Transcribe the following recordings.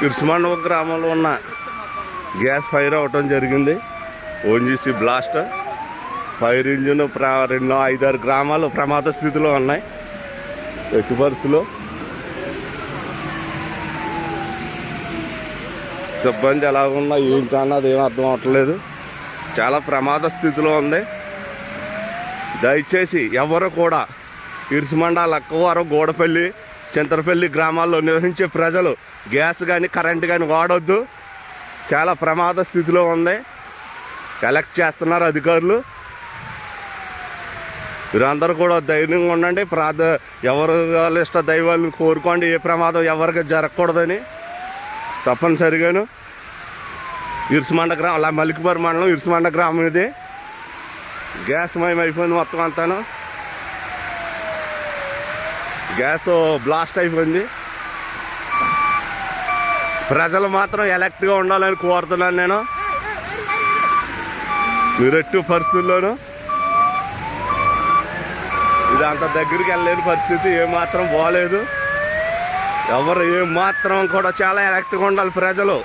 ఇరుసుమండ గ్రామంలో ఉన్న gas fire అవటం జరిగింది. ఓఎన్జీసీ బ్లాస్ట్ ఫైర్ ఇంజిన్ 5-6 గ్రామాలు ప్రమాద స్థితిలో ఉన్నాయి. ఎట్టి పరిస్థితుల్లో సిబ్బంది ఎలాగున్నా ఏంటన్నది ఏం అర్థం అవట్లేదు. చాలా ప్రమాద స్థితిలో ఉంది. దయచేసి ఎవరు కూడా ఇరుసుమండ, లక్కవరం, గూడపల్లి, చింతలపల్లి గ్రామాల్లో నివసించే ప్రజలు గ్యాస్ కానీ కరెంటు కానీ వాడొద్దు. చాలా ప్రమాద స్థితిలో ఉంది. కలెక్ట్ చేస్తున్నారు అధికారులు. మీరందరూ కూడా ధైర్యంగా ఉండండి. ఎవరు ఇష్ట దైవాలను కోరుకోండి. ఏ ప్రమాదం ఎవరికి జరగకూడదని. తప్పనిసరిగాను ఇరుసుమండ గ్రామం, మలికిపురం మండలం ఇరుసుమండ గ్రామం ఇది. గ్యాస్ మయం అయిపోయింది మొత్తం అంతాను. గ్యాస్ బ్లాస్ట్ అయిపోయింది. ప్రజలు మాత్రం ఎలర్ట్గా ఉండాలని కోరుతున్నాను నేను. మీరు ఎట్టి పరిస్థితుల్లోనూ ఇది అంత దగ్గరికి వెళ్ళలేని పరిస్థితి. ఏమాత్రం బాగలేదు. ఎవరు ఏమాత్రం కూడా చాలా ఎలర్ట్గా ఉండాలి ప్రజలు.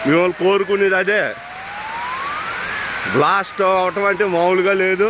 మేము కోరుకునేది అదే. బ్లాస్ట్ అవటం అంటే మామూలుగా లేదు.